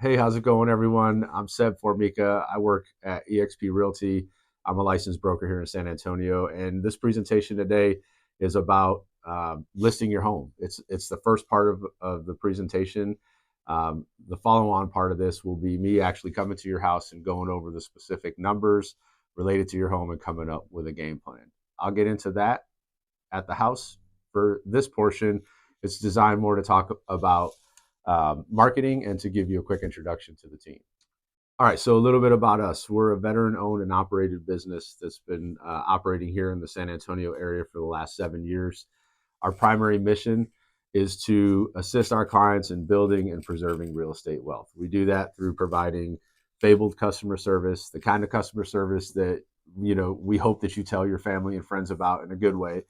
Hey, how's it going, everyone? I'm Seb Formica. I work at eXp Realty. I'm a licensed broker here in San Antonio, and this presentation today is about listing your home. It's the first part of the presentation. The follow-on part of this will be me actually coming to your house and going over the specific numbers related to your home and coming up with a game plan. I'll get into that at the house. For this portion, it's designed more to talk about marketing and to give you a quick introduction to the team. All right, so a little bit about us. We're a veteran-owned and operated business that's been operating here in the San Antonio area for the last 7 years. Our primary mission is to assist our clients in building and preserving real estate wealth. We do that through providing fabled customer service, the kind of customer service that we hope that you tell your family and friends about in a good way.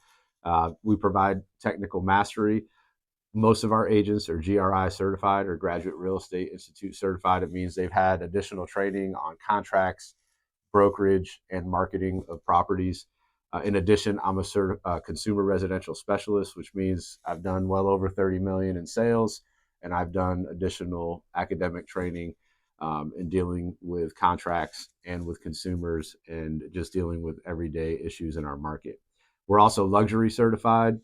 We provide technical mastery. Most of our agents are GRI certified or Graduate Real Estate Institute certified. It means they've had additional training on contracts, brokerage, and marketing of properties. In addition, I'm a consumer residential specialist, which means I've done well over 30 million in sales, and I've done additional academic training in dealing with contracts and with consumers and just dealing with everyday issues in our market. We're also luxury certified.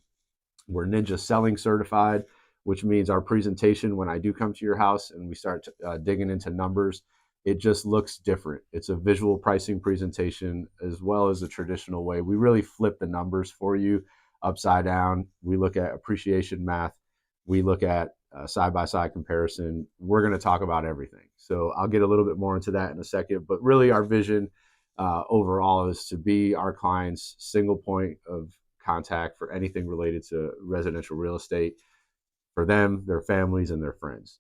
We're ninja selling certified, which means our presentation, when I do come to your house and we start digging into numbers, it just looks different. It's a visual pricing presentation as well as a traditional way. We really flip the numbers for you upside down. We look at appreciation math. We look at side-by-side comparison. We're going to talk about everything. So I'll get a little bit more into that in a second. But really our vision overall is to be our clients' single point of contact for anything related to residential real estate for them, their families, and their friends.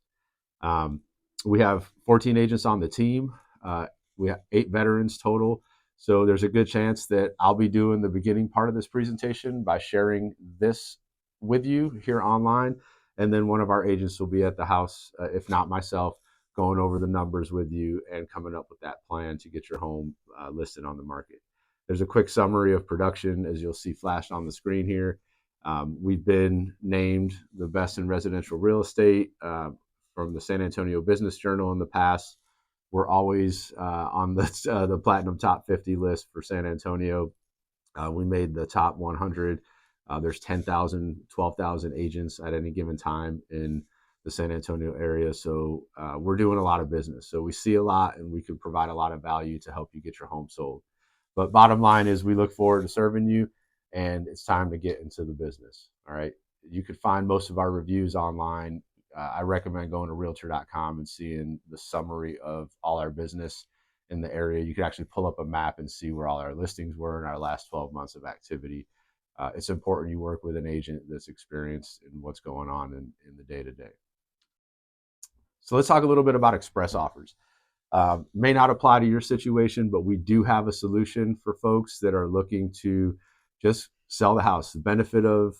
We have 14 agents on the team. We have 8 veterans total. So there's a good chance that I'll be doing the beginning part of this presentation by sharing this with you here online. And then one of our agents will be at the house, if not myself, going over the numbers with you and coming up with that plan to get your home listed on the market. There's a quick summary of production, as you'll see flashed on the screen here. We've been named the best in residential real estate from the San Antonio Business Journal in the past. We're always on the Platinum Top 50 list for San Antonio. We made the top 100. There's 10,000, 12,000 agents at any given time in the San Antonio area. So we're doing a lot of business. So we see a lot and we can provide a lot of value to help you get your home sold. But bottom line is we look forward to serving you, and it's time to get into the business. All right. You can find most of our reviews online. I recommend going to realtor.com and seeing the summary of all our business in the area. You can actually pull up a map and see where all our listings were in our last 12 months of activity. It's important you work with an agent that's experienced in what's going on in the day-to-day. So let's talk a little bit about express offers. May not apply to your situation, but we do have a solution for folks that are looking to just sell the house. The benefit of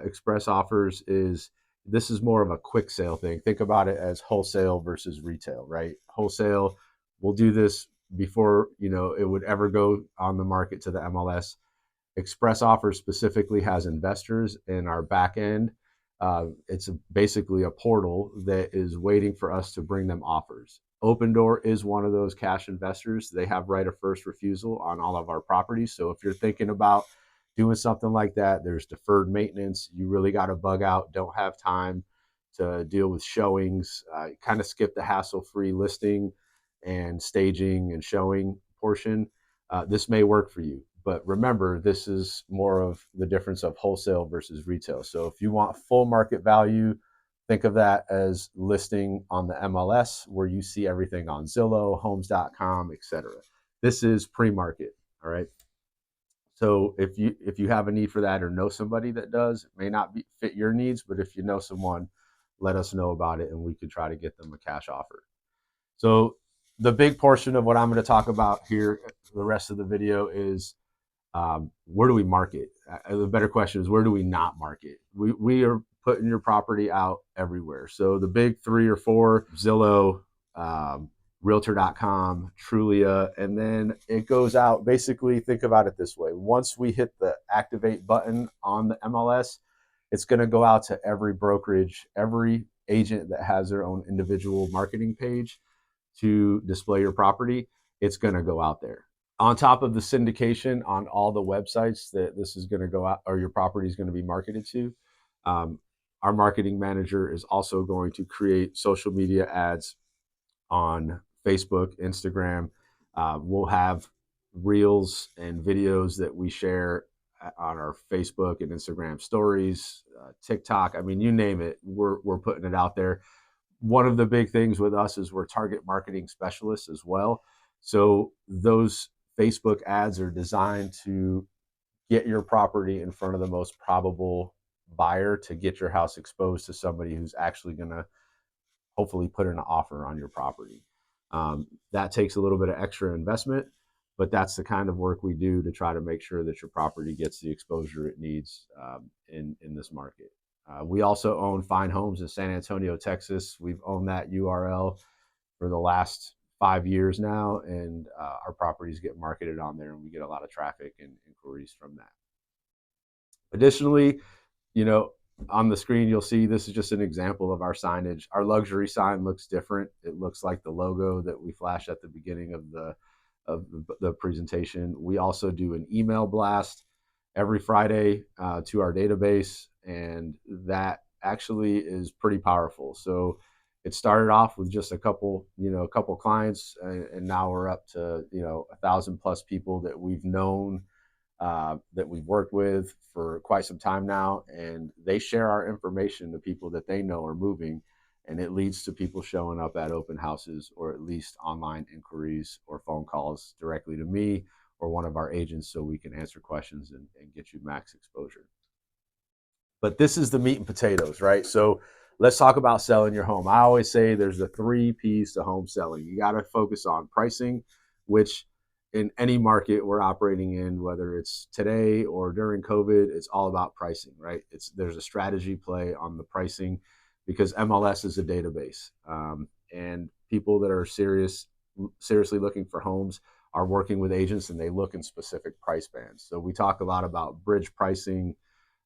express offers is this is more of a quick sale thing. Think about it as wholesale versus retail, right? Wholesale, we'll do this before it would ever go on the market to the MLS. Express offers specifically has investors in our back end. It's basically a portal that is waiting for us to bring them offers. Open Door is one of those cash investors. They have right of first refusal on all of our properties. So if you're thinking about doing something like that, there's deferred maintenance. You really got to bug out, don't have time to deal with showings, kind of skip the hassle-free listing and staging and showing portion. This may work for you. But remember, this is more of the difference of wholesale versus retail. So if you want full market value, think of that as listing on the MLS where you see everything on Zillow, homes.com, etc. This is pre-market, all right? So if you have a need for that or know somebody that does, it may not fit your needs, but if you know someone, let us know about it and we could try to get them a cash offer. So the big portion of what I'm going to talk about here, the rest of the video is where do we market? The better question is, where do we not market? We are putting your property out everywhere. So the big 3 or 4, Zillow, realtor.com, Trulia, and then it goes out. Basically, think about it this way. Once we hit the activate button on the MLS, it's going to go out to every brokerage, every agent that has their own individual marketing page to display your property, it's going to go out there. On top of the syndication on all the websites that this is going to go out, or your property is going to be marketed to, um, our marketing manager is also going to create social media ads on Facebook, Instagram. We'll have reels and videos that we share on our Facebook and Instagram stories, TikTok. I mean, you name it, we're putting it out there. One of the big things with us is we're target marketing specialists as well. So those Facebook ads are designed to get your property in front of the most probable buyer to get your house exposed to somebody who's actually going to hopefully put an offer on your property. That takes a little bit of extra investment, but that's the kind of work we do to try to make sure that your property gets the exposure it needs in this market. We also own Fine Homes in San Antonio, Texas. We've owned that URL for the last 5 years now, and our properties get marketed on there, and we get a lot of traffic and inquiries from that. Additionally, you know, on the screen, you'll see this is just an example of our signage. Our luxury sign looks different. It looks like the logo that we flash at the beginning of the presentation. We also do an email blast every Friday to our database, and that actually is pretty powerful. So it started off with just a couple clients, and now we're up to 1,000+ people that we've known, that we've worked with for quite some time now, and they share our information to people that they know are moving, and it leads to people showing up at open houses, or at least online inquiries or phone calls directly to me or one of our agents, so we can answer questions and get you max exposure. But this is the meat and potatoes, right? So let's talk about selling your home. I always say there's the 3 P's to home selling. You got to focus on pricing, which in any market we're operating in, whether it's today or during COVID, it's all about pricing, right? There's a strategy play on the pricing, because MLS is a database, and people that are seriously looking for homes are working with agents, and they look in specific price bands. So we talk a lot about bridge pricing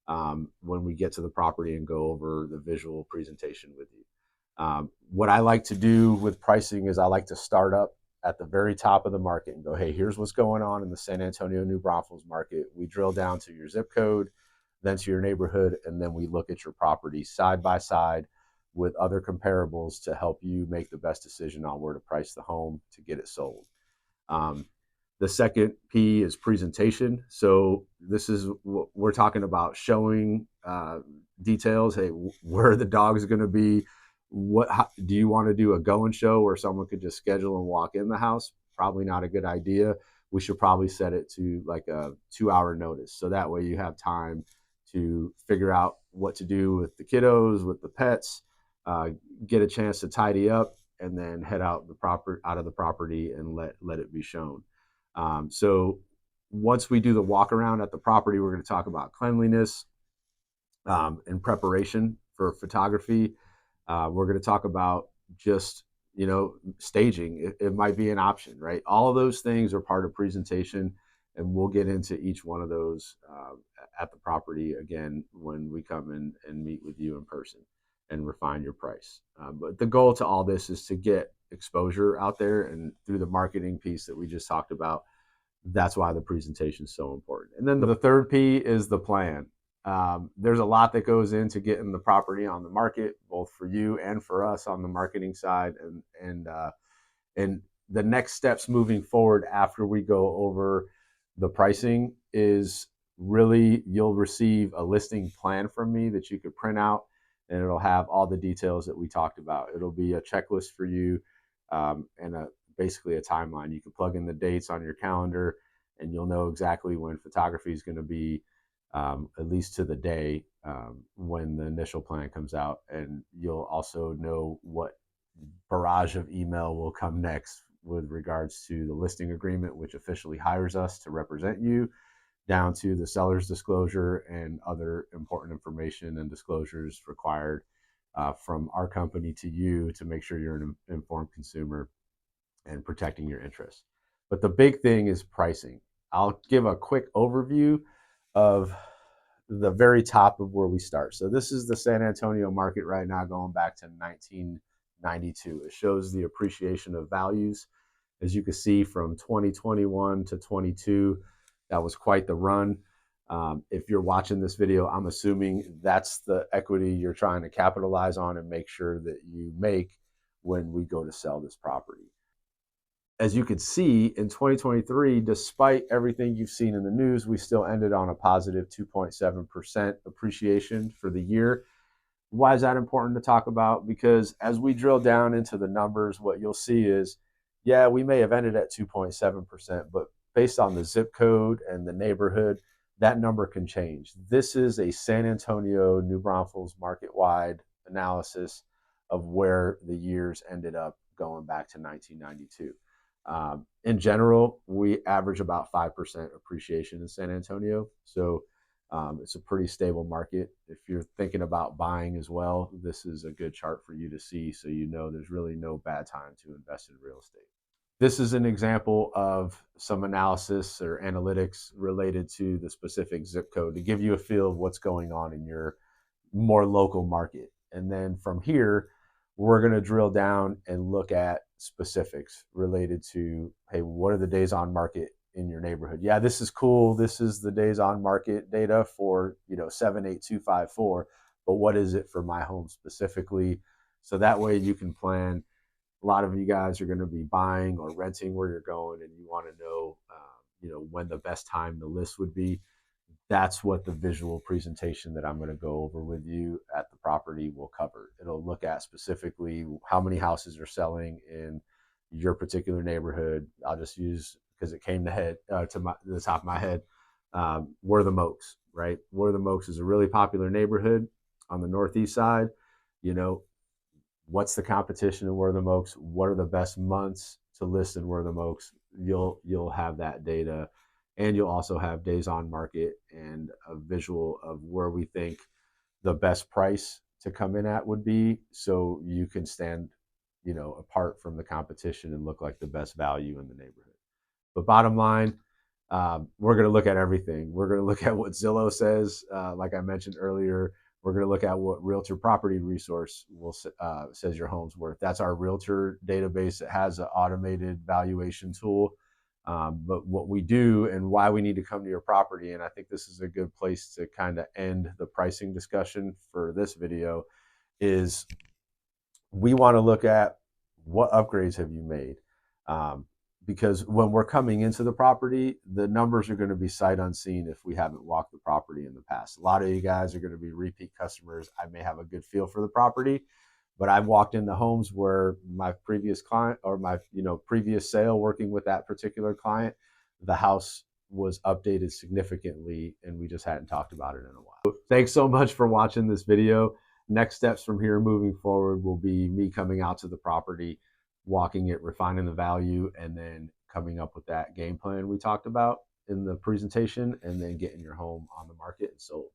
when we get to the property and go over the visual presentation with you. What I like to do with pricing is I like to start up at the very top of the market and go, hey, here's what's going on in the San Antonio, New Braunfels market. We drill down to your zip code, then to your neighborhood, and then we look at your property side by side with other comparables to help you make the best decision on where to price the home to get it sold. The second P is presentation. So this is what we're talking about, showing details. Hey, where are the dogs going to be? Do you want to do a go and show where someone could just schedule and walk in the house? Probably not a good idea. We should probably set it to like a 2-hour notice, so that way you have time to figure out what to do with the kiddos, with the pets, get a chance to tidy up, and then head out of the property and let it be shown. So once we do the walk around at the property, we're going to talk about cleanliness and preparation for photography. We're going to talk about just, staging. It might be an option, right? All of those things are part of presentation, and we'll get into each one of those at the property again when we come in and meet with you in person and refine your price. But the goal to all this is to get exposure out there, and through the marketing piece that we just talked about, that's why the presentation is so important. And then the third P is the plan. There's a lot that goes into getting the property on the market, both for you and for us on the marketing side. And the next steps moving forward after we go over the pricing is really, you'll receive a listing plan from me that you could print out, and it'll have all the details that we talked about. It'll be a checklist for you, and basically a timeline. You can plug in the dates on your calendar, and you'll know exactly when photography is going to be, at least to the day, when the initial plan comes out. And you'll also know what barrage of email will come next with regards to the listing agreement, which officially hires us to represent you, down to the seller's disclosure and other important information and disclosures required from our company to you to make sure you're an informed consumer and protecting your interests. But the big thing is pricing. I'll give a quick overview of the very top of where we start. So this is the San Antonio market right now, going back to 1992. It shows the appreciation of values. As you can see, from 2021 to 22, that was quite the run. If you're watching this video, I'm assuming that's the equity you're trying to capitalize on and make sure that you make when we go to sell this property. As you can see, in 2023, despite everything you've seen in the news, we still ended on a positive 2.7% appreciation for the year. Why is that important to talk about? Because as we drill down into the numbers, what you'll see is, yeah, we may have ended at 2.7%, but based on the zip code and the neighborhood, that number can change. This is a San Antonio, New Braunfels market-wide analysis of where the years ended up going back to 1992. In general, we average about 5% appreciation in San Antonio. So it's a pretty stable market. If you're thinking about buying as well, this is a good chart for you to see, so you know there's really no bad time to invest in real estate. This is an example of some analysis or analytics related to the specific zip code to give you a feel of what's going on in your more local market. And then from here, we're going to drill down and look at specifics related to, hey, what are the days on market in your neighborhood? Yeah, this is cool. This is the days on market data for 78254, but what is it for my home specifically? So that way you can plan. A lot of you guys are going to be buying or renting where you're going, and you want to know, when the best time to list would be. That's what the visual presentation that I'm going to go over with you at the property will cover. It'll look at specifically how many houses are selling in your particular neighborhood. I'll just use, because it came to the top of my head, Where the Mokes, right? Where the Mokes is a really popular neighborhood on the northeast side. What's the competition in Where the Mokes? What are the best months to list in Where the Mokes? You'll have that data, and you'll also have days on market and a visual of where we think the best price to come in at would be, so you can stand apart from the competition and look like the best value in the neighborhood. But bottom line, we're going to look at everything. We're going to look at what Zillow says, like I mentioned earlier. We're going to look at what Realtor Property Resource says your home's worth. That's our realtor database. It has an automated valuation tool. But what we do and why we need to come to your property, and I think this is a good place to kind of end the pricing discussion for this video, is we want to look at what upgrades have you made. Because when we're coming into the property, the numbers are going to be sight unseen if we haven't walked the property in the past. A lot of you guys are going to be repeat customers. I may have a good feel for the property, but I've walked into homes where my previous client or my previous sale working with that particular client, the house was updated significantly and we just hadn't talked about it in a while. Thanks so much for watching this video. Next steps from here moving forward will be me coming out to the property, walking it, refining the value, and then coming up with that game plan we talked about in the presentation, and then getting your home on the market and sold.